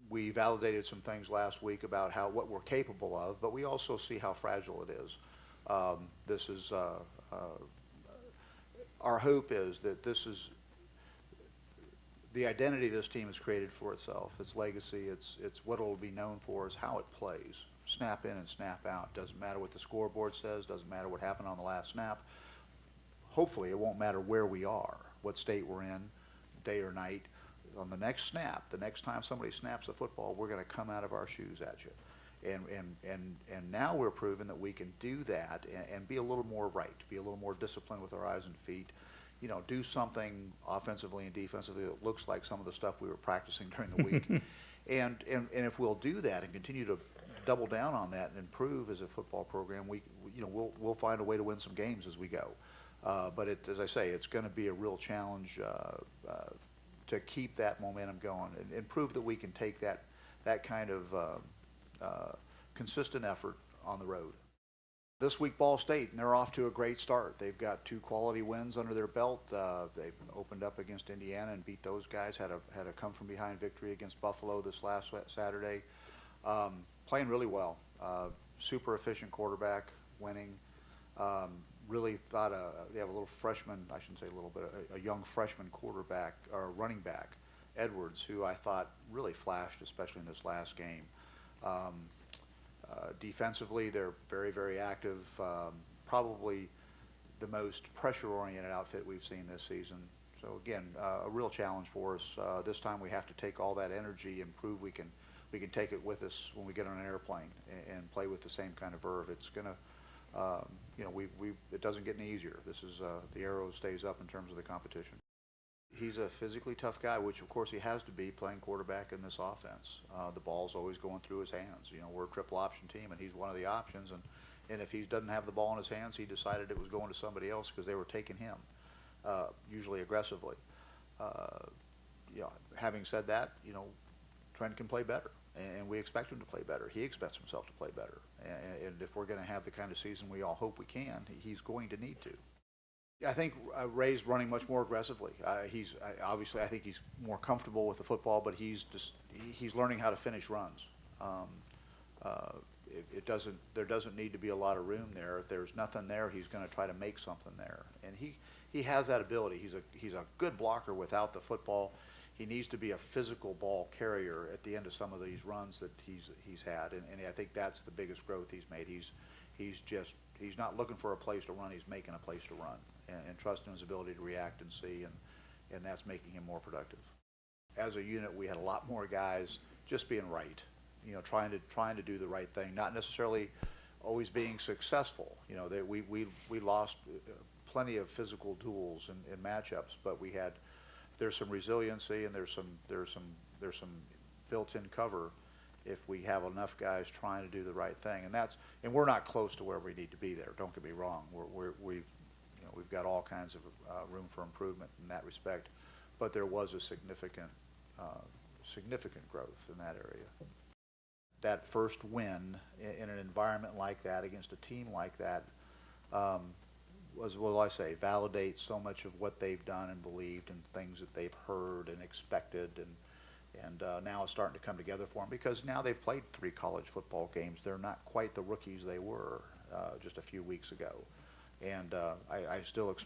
We validated some things last week about what we're capable of, but we also see how fragile it is. This is our hope is that this is the identity this team has created for itself, its legacy, it's what it'll be known for is how it plays. Snap in and snap out. Doesn't matter what the scoreboard says, doesn't matter what happened on the last snap. Hopefully it won't matter where we are, what state we're in, day or night. On the next snap, the next time somebody snaps the football, we're going to come out of our shoes at you. And now we're proving that we can do that and be a little more right, be a little more disciplined with our eyes and feet. You know, do something offensively and defensively that looks like some of the stuff we were practicing during the week. and if we'll do that and continue to double down on that and improve as a football program, we'll find a way to win some games as we go. But as I say, it's going to be a real challenge to keep that momentum going and prove that we can take that kind of consistent effort on the road. This week, Ball State, and they're off to a great start. They've got 2 quality wins under their belt. They've opened up against Indiana and beat those guys. Had a come-from-behind victory against Buffalo this last Saturday. Playing really well. Super efficient quarterback, winning. Really thought they have a little freshman, I shouldn't say a little bit, a young freshman quarterback or running back, Edwards, who I thought really flashed, especially in this last game. Defensively, they're very, very active. Probably the most pressure-oriented outfit we've seen this season. So again, a real challenge for us. This time we have to take all that energy and prove we can take it with us when we get on an airplane and play with the same kind of verve. It's gonna, it doesn't get any easier. This is the arrow stays up in terms of the competition. He's a physically tough guy, which of course he has to be playing quarterback in this offense. The ball's always going through his hands. You know, we're a triple option team, and he's one of the options. And if he doesn't have the ball in his hands, he decided it was going to somebody else because they were taking him, usually aggressively. Having said that, Trent can play better, and we expect him to play better. He expects himself to play better. And if we're going to have the kind of season we all hope we can, he's going to need to. I think Ray's running much more aggressively. Obviously I think he's more comfortable with the football, but he's learning how to finish runs. There doesn't need to be a lot of room there. If there's nothing there, he's going to try to make something there, and he has that ability. He's a good blocker without the football. He needs to be a physical ball carrier at the end of some of these runs that he's had, and I think that's the biggest growth he's made. He's not looking for a place to run. He's making a place to run, and trusting his ability to react and see, and that's making him more productive. As a unit, we had a lot more guys just being right, trying to do the right thing, not necessarily always being successful. We lost plenty of physical duels and matchups, but there's some resiliency and there's some built-in cover if we have enough guys trying to do the right thing, and we're not close to where we need to be there. Don't get me wrong. We've got all kinds of room for improvement in that respect, but there was a significant growth in that area. That first win in an environment like that against a team like that validates so much of what they've done and believed and things that they've heard and expected, and now it's starting to come together for them because now they've played 3 college football games. They're not quite the rookies they were just a few weeks ago, and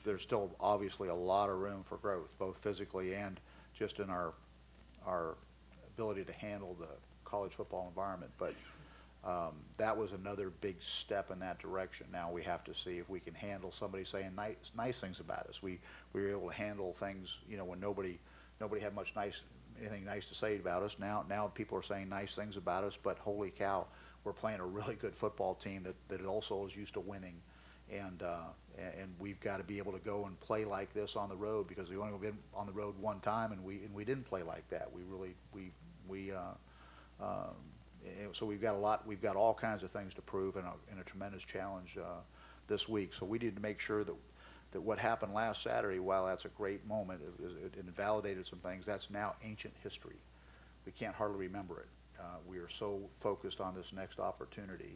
there's still obviously a lot of room for growth, both physically and just in our ability to handle the college football environment. But that was another big step in that direction. Now we have to see if we can handle somebody saying nice things about us. We were able to handle things, when nobody had anything nice to say about us. Now people are saying nice things about us, but holy cow, we're playing a really good football team that also is used to winning, and we've got to be able to go and play like this on the road because we only been on the road one time, and we didn't play like that. So we've got all kinds of things to prove and a tremendous challenge this week. So we need to make sure that what happened last Saturday, while that's a great moment, it validated some things, that's now ancient history. We can't hardly remember it. We are so focused on this next opportunity.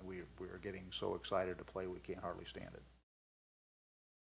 We are getting so excited to play we can't hardly stand it.